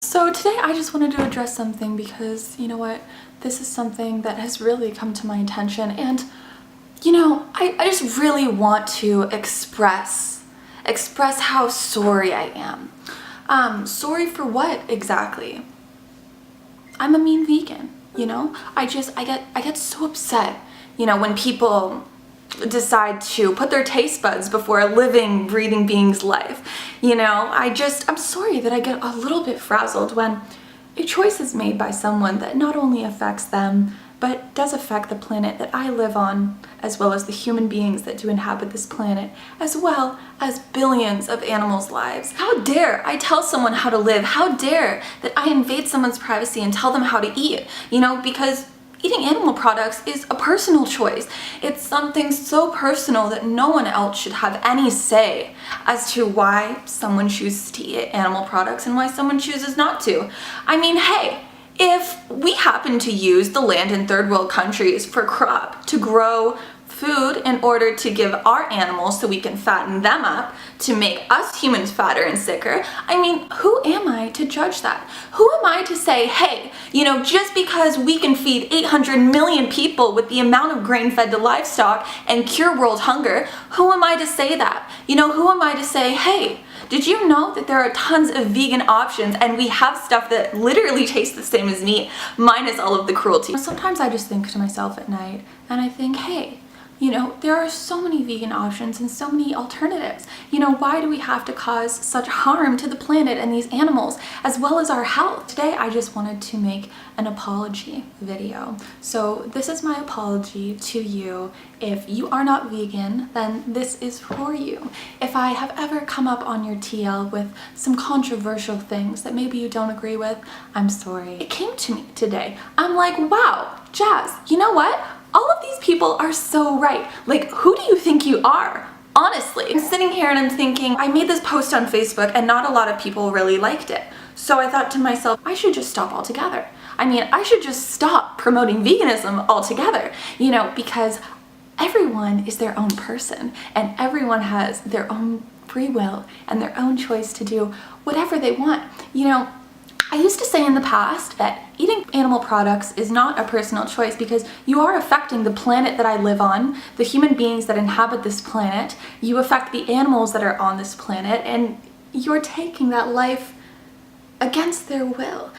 So today I just wanted to address something because, you know what, this is something that has really come to my attention, and I just really want to express how sorry I am. Sorry for what exactly? I'm a mean vegan, I get so upset, when people decide to put their taste buds before a living, breathing being's life. I'm sorry that I get a little bit frazzled when a choice is made by someone that not only affects them, but does affect the planet that I live on, as well as the human beings that do inhabit this planet, as well as billions of animals' lives. How dare I tell someone how to live? How dare that I invade someone's privacy and tell them how to eat? Because eating animal products is a personal choice. It's something so personal that no one else should have any say as to why someone chooses to eat animal products and why someone chooses not to. I mean, hey, if we happen to use the land in third world countries for crop to grow food in order to give our animals so we can fatten them up to make us humans fatter and sicker, I mean, who am I to judge that? Who am I to say, hey, just because we can feed 800 million people with the amount of grain fed to livestock and cure world hunger, who am I to say that? Who am I to say, hey, did you know that there are tons of vegan options and we have stuff that literally tastes the same as meat, minus all of the cruelty? Sometimes I just think to myself at night and I think, hey, there are so many vegan options and so many alternatives. Why do we have to cause such harm to the planet and these animals, as well as our health? Today, I just wanted to make an apology video. So this is my apology to you. If you are not vegan, then this is for you. If I have ever come up on your TL with some controversial things that maybe you don't agree with, I'm sorry. It came to me today. I'm like, wow, Jazz, you know what? All of these people are so right. Like, who do you think you are? Honestly. I'm sitting here and I'm thinking, I made this post on Facebook and not a lot of people really liked it. So I thought to myself, I should just stop altogether. I mean, I should just stop promoting veganism altogether, because everyone is their own person and everyone has their own free will and their own choice to do whatever they want. I used to say in the past that eating animal products is not a personal choice because you are affecting the planet that I live on, the human beings that inhabit this planet, you affect the animals that are on this planet, and you're taking that life against their will.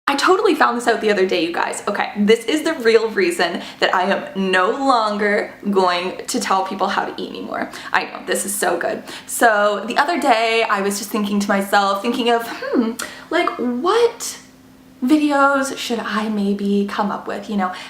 I totally found this out the other day, you guys. Okay, this is the real reason that I am no longer going to tell people how to eat anymore. I know, this is so good. So the other day, I was just thinking to myself, thinking of, like, what videos should I maybe come up with,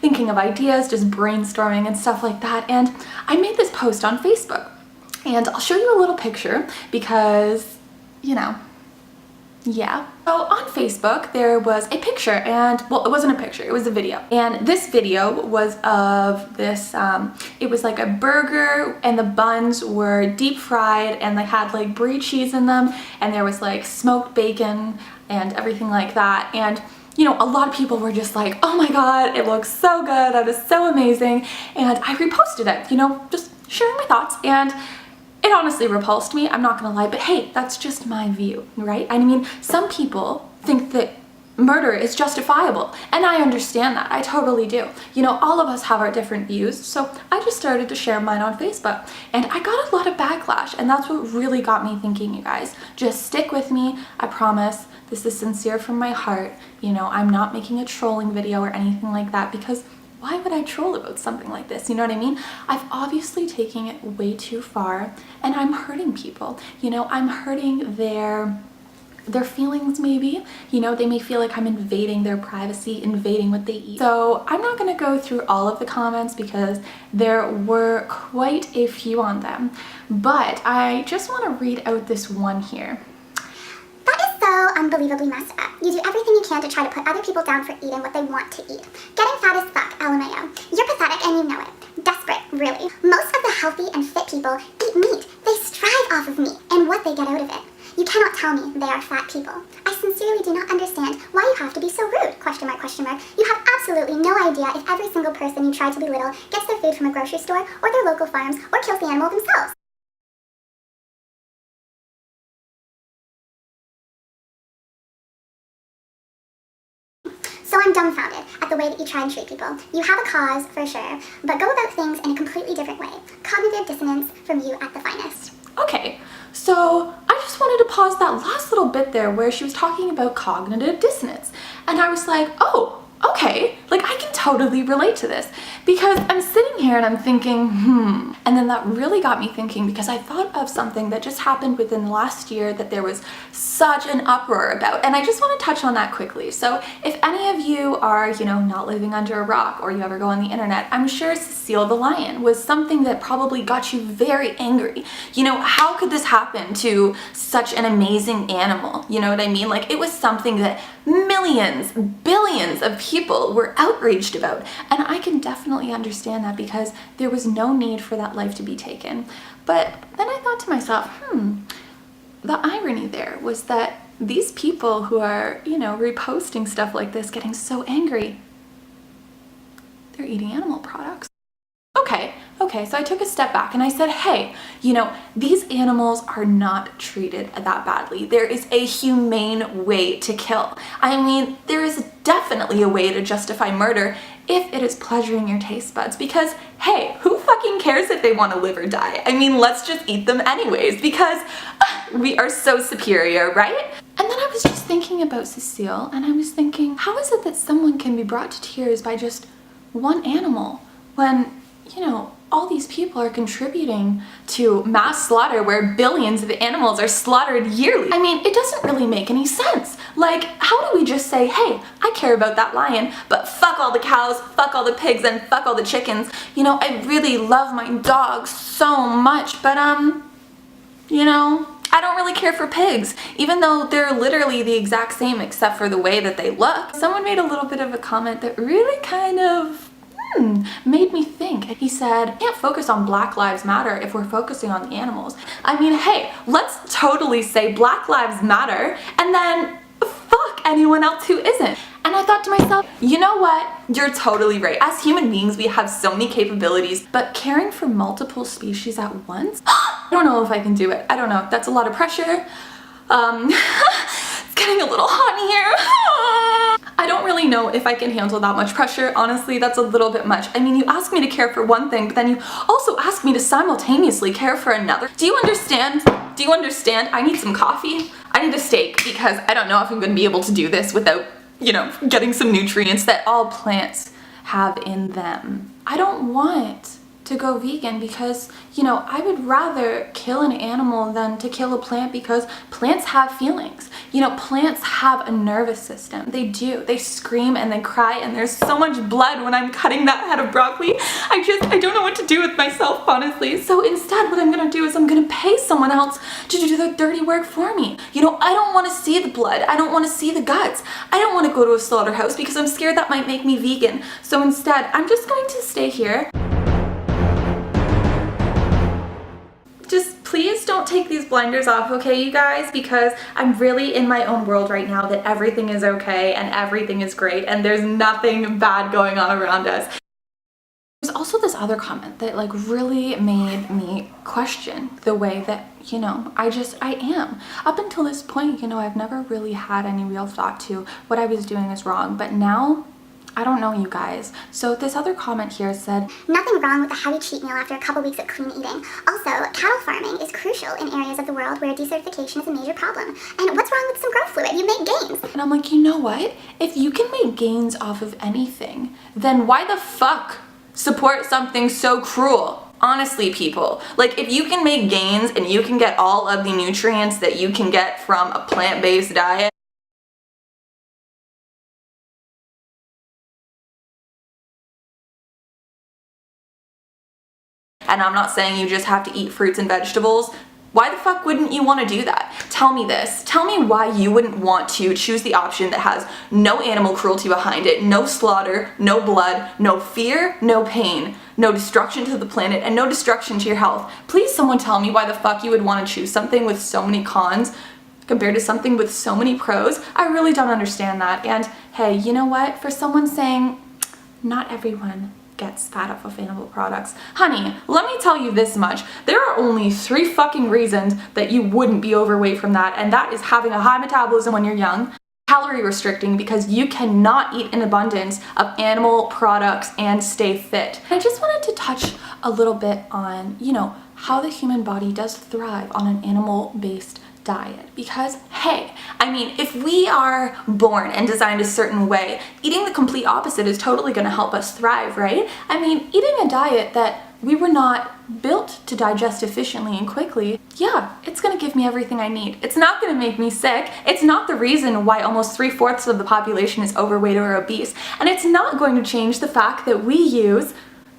thinking of ideas, just brainstorming and stuff like that. And I made this post on Facebook, and I'll show you a little picture because, yeah. So on Facebook, there was a picture and, well, it wasn't a picture, it was a video. And this video was of this, it was like a burger and the buns were deep fried and they had like brie cheese in them and there was like smoked bacon and everything like that. And a lot of people were just like, oh my God, it looks so good, that is so amazing. And I reposted it, just sharing my thoughts, and it honestly repulsed me, I'm not gonna lie, but hey, that's just my view, right? I mean, some people think that murder is justifiable, and I understand that, I totally do. All of us have our different views, so I just started to share mine on Facebook, and I got a lot of backlash, and that's what really got me thinking, you guys. Just stick with me, I promise. This is sincere from my heart. I'm not making a trolling video or anything like that, because why would I troll about something like this? You know what I mean? I've obviously taken it way too far and I'm hurting people. I'm hurting their feelings maybe. They may feel like I'm invading their privacy, invading what they eat. So I'm not gonna go through all of the comments because there were quite a few on them. But I just wanna read out this one here. So unbelievably messed up. You do everything you can to try to put other people down for eating what they want to eat. Getting fat as fuck, LMAO. You're pathetic and you know it. Desperate, really. Most of the healthy and fit people eat meat. They strive off of meat and what they get out of it. You cannot tell me they are fat people. I sincerely do not understand why you have to be so rude, question mark, question mark. You have absolutely no idea if every single person you try to belittle gets their food from a grocery store or their local farms or kills the animal themselves. dumbfounded at the way that you try and treat people. You have a cause, for sure, but go about things in a completely different way. Cognitive dissonance from you at the finest. Okay, so I just wanted to pause that last little bit there where she was talking about cognitive dissonance. And I was like, oh, okay, like I can totally relate to this, because I'm sitting here and I'm thinking, and then that really got me thinking, because I thought of something that just happened within the last year that there was such an uproar about, and I just want to touch on that quickly. So if any of you are, not living under a rock, or you ever go on the internet, I'm sure Cecile the lion was something that probably got you very angry. How could this happen to such an amazing animal? You know what I mean? Like, it was something that millions, billions of people were outraged about. And I can definitely understand that, because there was no need for that life to be taken. But then I thought to myself, the irony there was that these people who are, reposting stuff like this, getting so angry, they're eating animal products. Okay, so I took a step back and I said, hey, these animals are not treated that badly. There is a humane way to kill. I mean, there is definitely a way to justify murder if it is pleasuring your taste buds, because, hey, who fucking cares if they want to live or die? I mean, let's just eat them anyways, because we are so superior, right? And then I was just thinking about Cecile, and I was thinking, how is it that someone can be brought to tears by just one animal when, all these people are contributing to mass slaughter where billions of animals are slaughtered yearly? I mean, it doesn't really make any sense. Like, how do we just say, hey, I care about that lion, but fuck all the cows, fuck all the pigs, and fuck all the chickens. I really love my dogs so much, but I don't really care for pigs, even though they're literally the exact same except for the way that they look. Someone made a little bit of a comment that really kind of made me think. He said, can't focus on Black Lives Matter if we're focusing on the animals. I mean, hey, let's totally say Black Lives Matter and then fuck anyone else who isn't. And I thought to myself, you know what? You're totally right. As human beings, we have so many capabilities, but caring for multiple species at once? I don't know if I can do it. I don't know. That's a lot of pressure. It's getting a little hot in here. I don't really know if I can handle that much pressure. Honestly, that's a little bit much. I mean, you ask me to care for one thing, but then you also ask me to simultaneously care for another. Do you understand? Do you understand? I need some coffee. I need a steak, because I don't know if I'm going to be able to do this without, getting some nutrients that all plants have in them. I don't want to go vegan because, I would rather kill an animal than to kill a plant, because plants have feelings. Plants have a nervous system. They do. They scream and they cry, and there's so much blood when I'm cutting that head of broccoli. I don't know what to do with myself, honestly. So instead, what I'm gonna do is I'm gonna pay someone else to do the dirty work for me. I don't want to see the blood. I don't want to see the guts. I don't want to go to a slaughterhouse because I'm scared that might make me vegan. So instead, I'm just going to stay here. Just please don't take these blinders off, okay, you guys? Because I'm really in my own world right now that everything is okay and everything is great and there's nothing bad going on around us. There's also this other comment that really made me question the way that, I am. Up until this point, I've never really had any real thought to what I was doing is wrong, but now, I don't know, you guys. So this other comment here said, nothing wrong with a heavy cheat meal after a couple weeks of clean eating. Also, cattle farming is crucial in areas of the world where desertification is a major problem. And what's wrong with some growth fluid? You make gains. And I'm like, you know what? If you can make gains off of anything, then why the fuck support something so cruel? Honestly, people, if you can make gains and you can get all of the nutrients that you can get from a plant-based diet, and I'm not saying you just have to eat fruits and vegetables, why the fuck wouldn't you want to do that? Tell me this. Tell me why you wouldn't want to choose the option that has no animal cruelty behind it, no slaughter, no blood, no fear, no pain, no destruction to the planet, and no destruction to your health. Please someone tell me why the fuck you would want to choose something with so many cons compared to something with so many pros. I really don't understand that. And hey, you know what? For someone saying not everyone gets fat off of animal products. Honey, let me tell you this much. There are only 3 fucking reasons that you wouldn't be overweight from that, and that is having a high metabolism when you're young, calorie restricting because you cannot eat an abundance of animal products and stay fit. I just wanted to touch a little bit on, how the human body does thrive on an animal-based diet. Because, hey, I mean, if we are born and designed a certain way, eating the complete opposite is totally going to help us thrive, right? I mean, eating a diet that we were not built to digest efficiently and quickly, yeah, it's gonna give me everything I need. It's not gonna make me sick. It's not the reason why almost 3/4 of the population is overweight or obese. And it's not going to change the fact that we use,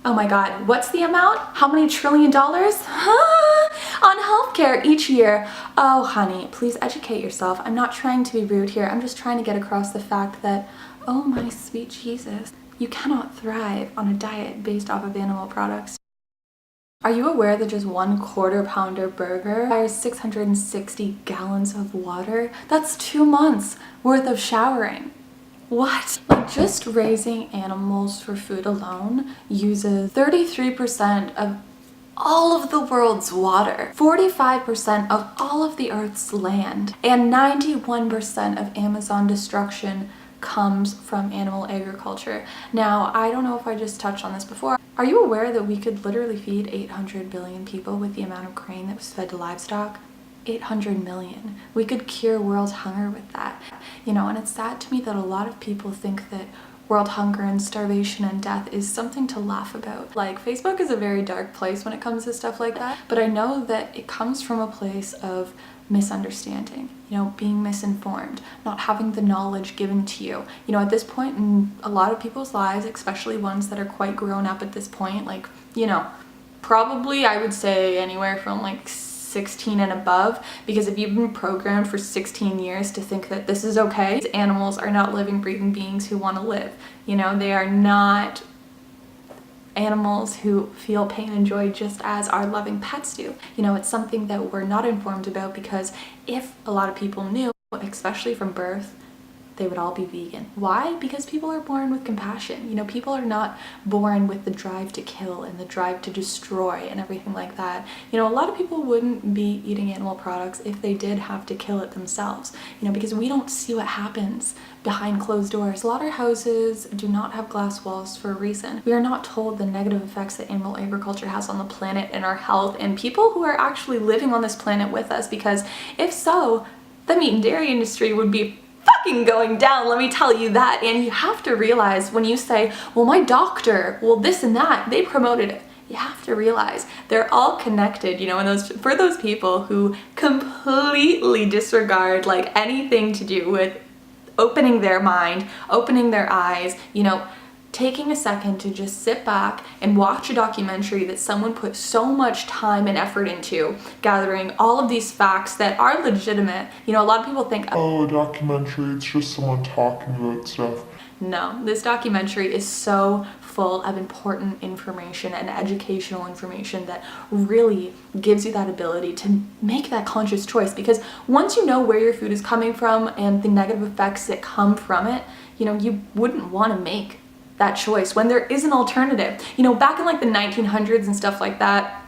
oh my God, what's the amount? How many $1 trillion? On healthcare each year. Oh, honey, please educate yourself. I'm not trying to be rude here. I'm just trying to get across the fact that, oh my sweet Jesus, you cannot thrive on a diet based off of animal products. Are you aware that just 1/4 pounder burger requires 660 gallons of water? That's 2 months worth of showering. What? Like, just raising animals for food alone uses 33% of all of the world's water, 45% of all of the Earth's land, and 91% of Amazon destruction comes from animal agriculture. Now, I don't know if I just touched on this before. Are you aware that we could literally feed 800 billion people with the amount of grain that was fed to livestock? 800 million. We could cure world hunger with that. And it's sad to me that a lot of people think that world hunger and starvation and death is something to laugh about. Like, Facebook is a very dark place when it comes to stuff like that, but I know that it comes from a place of misunderstanding, being misinformed, not having the knowledge given to you. At this point in a lot of people's lives, especially ones that are quite grown up at this point, like, probably I would say anywhere from like 16 and above, because if you've been programmed for 16 years to think that this is okay, these animals are not living, breathing beings who want to live. They are not animals who feel pain and joy just as our loving pets do. It's something that we're not informed about, because if a lot of people knew, especially from birth, they would all be vegan. Why? Because people are born with compassion. People are not born with the drive to kill and the drive to destroy and everything like that. A lot of people wouldn't be eating animal products if they did have to kill it themselves, because we don't see what happens behind closed doors. Slaughterhouses do not have glass walls for a reason. We are not told the negative effects that animal agriculture has on the planet and our health and people who are actually living on this planet with us, because if so, the meat and dairy industry would be fucking going down, let me tell you that. And you have to realize, when you say, well, my doctor, well, this and that, they promoted it, you have to realize they're all connected, and for those people who completely disregard like anything to do with opening their mind, opening their eyes, taking a second to just sit back and watch a documentary that someone put so much time and effort into, gathering all of these facts that are legitimate. A lot of people think, oh, a documentary, it's just someone talking about stuff. No, this documentary is so full of important information and educational information that really gives you that ability to make that conscious choice, because once you know where your food is coming from and the negative effects that come from it, you wouldn't want to make that choice when there is an alternative. Back in like the 1900s and stuff like that,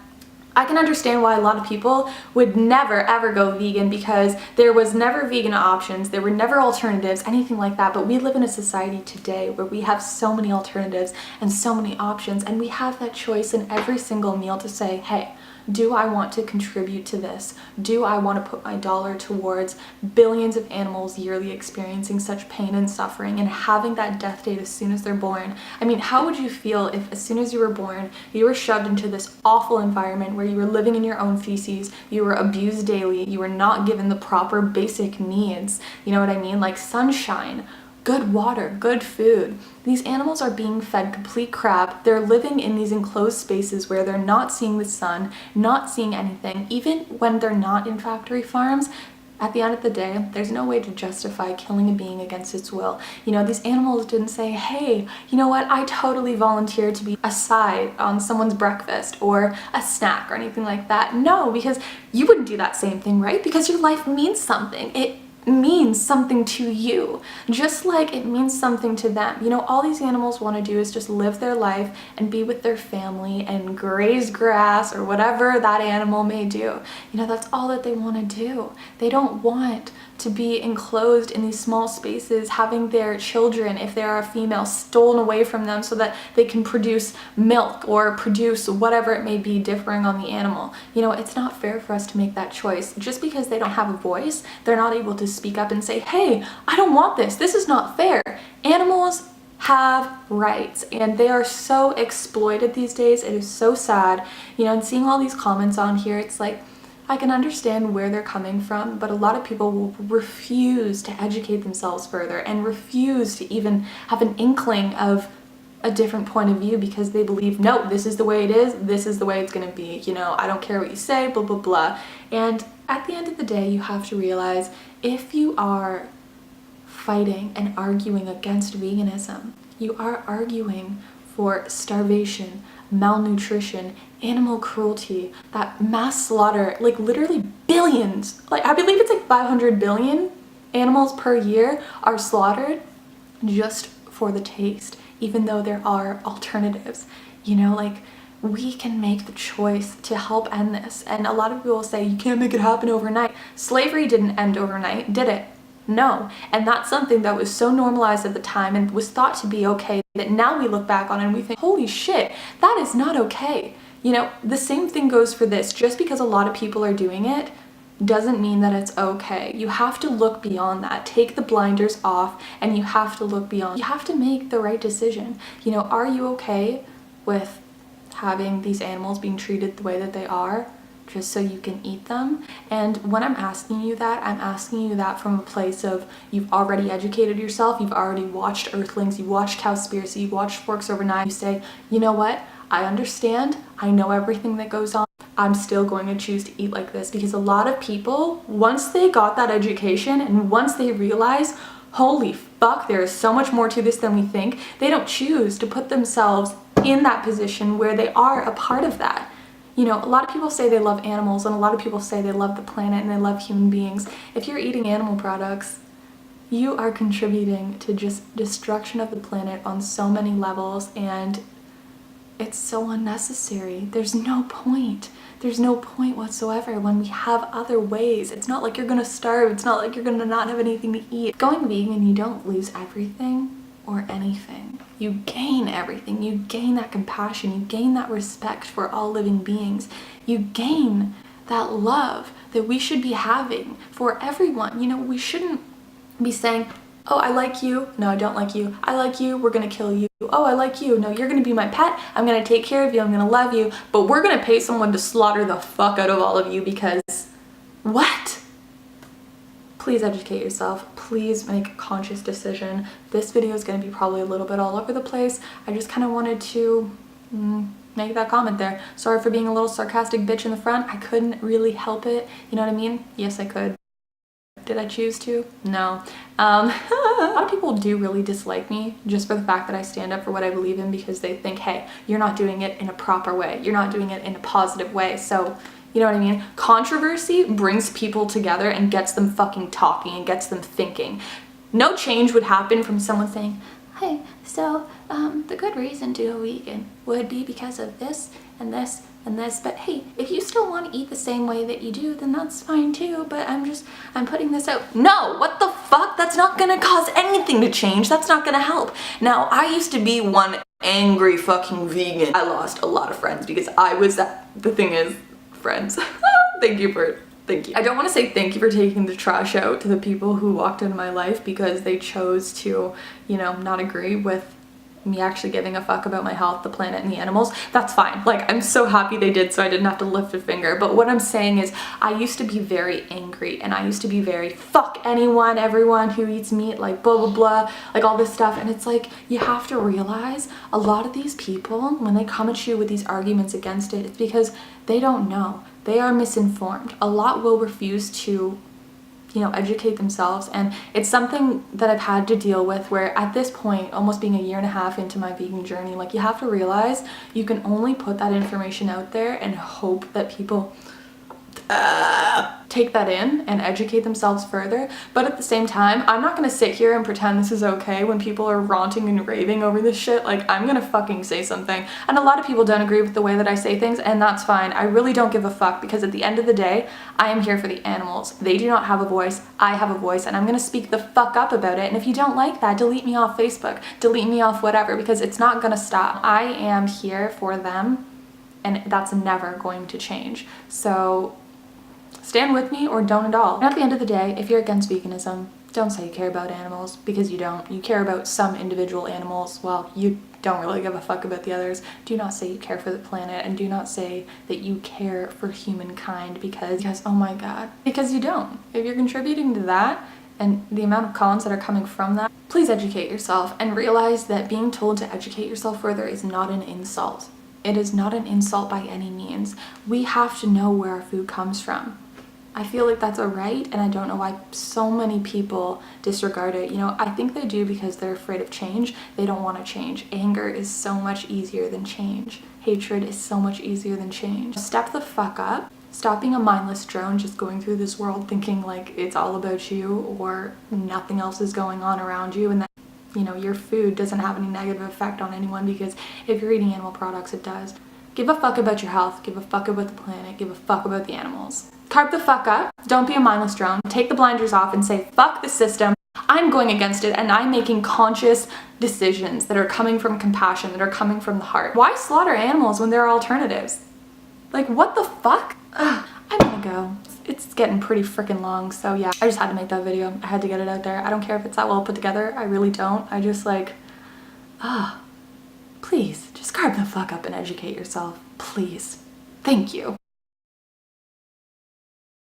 I can understand why a lot of people would never ever go vegan, because there was never vegan options, there were never alternatives, anything like that. But we live in a society today where we have so many alternatives and so many options, and we have that choice in every single meal to say, hey, do I want to contribute to this? Do I want to put my dollar towards billions of animals yearly experiencing such pain and suffering and having that death date as soon as they're born? I mean, how would you feel if as soon as you were born, you were shoved into this awful environment where you were living in your own feces, you were abused daily, you were not given the proper basic needs, you know what I mean? Like sunshine, good water, good food. These animals are being fed complete crap. They're living in these enclosed spaces where they're not seeing the sun, not seeing anything. Even when they're not in factory farms, at the end of the day, there's no way to justify killing a being against its will. These animals didn't say, hey, you know what, I totally volunteer to be a side on someone's breakfast or a snack or anything like that. No, because you wouldn't do that same thing, right? Because your life means something. means something to you, just like it means something to them. You know, all these animals want to do is just live their life and be with their family and graze grass or whatever that animal may do. You know, that's all that they want to do. They don't want to be enclosed in these small spaces, having their children, if they are a female, stolen away from them so that they can produce milk or produce whatever it may be differing on the animal. You know, it's not fair for us to make that choice. Just because they don't have a voice, they're not able to speak up and say, hey, I don't want this. This is not fair. Animals have rights, and they are so exploited these days. It is so sad. You know, and seeing all these comments on here, it's like, I can understand where they're coming from, but a lot of people will refuse to educate themselves further and refuse to even have an inkling of a different point of view because they believe, no, this is the way it is, this is the way it's gonna be, you know, I don't care what you say, blah, blah, blah. And at the end of the day, you have to realize if you are fighting and arguing against veganism, you are arguing for starvation, malnutrition, animal cruelty, that mass slaughter, like literally billions, like I believe it's like 500 billion animals per year are slaughtered just for the taste, even though there are alternatives. You know, like we can make the choice to help end this. And a lot of people say you can't make it happen overnight. Slavery didn't end overnight, did it? No. And that's something that was so normalized at the time and was thought to be okay that now we look back on it and we think, holy shit, that is not okay. You know, the same thing goes for this. Just because a lot of people are doing it doesn't mean that it's okay. You have to look beyond that. Take the blinders off and you have to look beyond. You have to make the right decision. You know, are you okay with having these animals being treated the way that they are just so you can eat them? And when I'm asking you that, I'm asking you that from a place of you've already educated yourself, you've already watched Earthlings, you've watched Cowspiracy, you've watched Forks Over Knives. You say, you know what? I understand. I know everything that goes on. I'm still going to choose to eat like this because a lot of people, once they got that education and once they realize, holy fuck, there is so much more to this than we think, they don't choose to put themselves in that position where they are a part of that. You know, a lot of people say they love animals and a lot of people say they love the planet and they love human beings. If you're eating animal products, you are contributing to just destruction of the planet on so many levels, and it's so unnecessary. There's no point. There's no point whatsoever when we have other ways. It's not like you're gonna starve. It's not like you're gonna not have anything to eat. Going vegan, you don't lose everything or anything. You gain everything. You gain that compassion. You gain that respect for all living beings. You gain that love that we should be having for everyone. You know, we shouldn't be saying, oh, I like you. No, I don't like you. I like you. We're gonna kill you. Oh, I like you. No, you're gonna be my pet. I'm gonna take care of you. I'm gonna love you. But we're gonna pay someone to slaughter the fuck out of all of you because what? Please educate yourself. Please make a conscious decision. This video is going to be probably a little bit all over the place. I just kind of wanted to make that comment there. Sorry for being a little sarcastic bitch in the front. I couldn't really help it. You know what I mean? Yes, I could. Did I choose to? No. A lot of people do really dislike me just for the fact that I stand up for what I believe in because they think, hey, you're not doing it in a proper way. You're not doing it in a positive way. So, you know what I mean? Controversy brings people together and gets them fucking talking and gets them thinking. No change would happen from someone saying, hey, so the good reason to go vegan would be because of this and this and this, but hey, if you still want to eat the same way that you do, then that's fine too, but I'm putting this out. No, what the fuck? That's not gonna cause anything to change. That's not gonna help. Now, I used to be one angry fucking vegan. I lost a lot of friends because I was that. The thing is, friends. Thank you. I don't want to say thank you for taking the trash out to the people who walked into my life because they chose to, you know, not agree with me actually giving a fuck about my health, the planet, and the animals. That's fine. Like, I'm so happy they did so I didn't have to lift a finger. But what I'm saying is I used to be very angry and I used to be very fuck anyone, everyone who eats meat, like blah, blah, blah, like all this stuff. And it's like, you have to realize a lot of these people, when they come at you with these arguments against it, it's because they don't know. They are misinformed. A lot will refuse to, you know, educate themselves, and it's something that I've had to deal with where at this point, almost being a year and a half into my vegan journey, like, you have to realize you can only put that information out there and hope that people take that in and educate themselves further. But at the same time, I'm not gonna sit here and pretend this is okay when people are ranting and raving over this shit. Like, I'm gonna fucking say something. And a lot of people don't agree with the way that I say things, and that's fine. I really don't give a fuck, because at the end of the day, I am here for the animals. They do not have a voice, I have a voice, and I'm gonna speak the fuck up about it. And if you don't like that, delete me off Facebook, delete me off whatever, because it's not gonna stop. I am here for them, and that's never going to change. So stand with me or don't at all. And at the end of the day, if you're against veganism, don't say you care about animals, because you don't. You care about some individual animals. Well, you don't really give a fuck about the others. Do not say you care for the planet, and do not say that you care for humankind, because oh my god, because you don't. If you're contributing to that and the amount of cons that are coming from that, please educate yourself and realize that being told to educate yourself further is not an insult. It is not an insult by any means. We have to know where our food comes from. I feel like that's a right, and I don't know why so many people disregard it. You know, I think they do because they're afraid of change. They don't want to change. Anger is so much easier than change. Hatred is so much easier than change. Step the fuck up. Stop being a mindless drone just going through this world thinking like it's all about you or nothing else is going on around you, and that, you know, your food doesn't have any negative effect on anyone, because if you're eating animal products, it does. Give a fuck about your health. Give a fuck about the planet. Give a fuck about the animals. Carve the fuck up. Don't be a mindless drone. Take the blinders off and say, fuck the system. I'm going against it, and I'm making conscious decisions that are coming from compassion, that are coming from the heart. Why slaughter animals when there are alternatives? Like, what the fuck? Ugh, I'm gonna go. It's getting pretty freaking long, so yeah. I just had to make that video. I had to get it out there. I don't care if it's that well put together. I really don't. I just like, please, just carve the fuck up and educate yourself. Please. Thank you.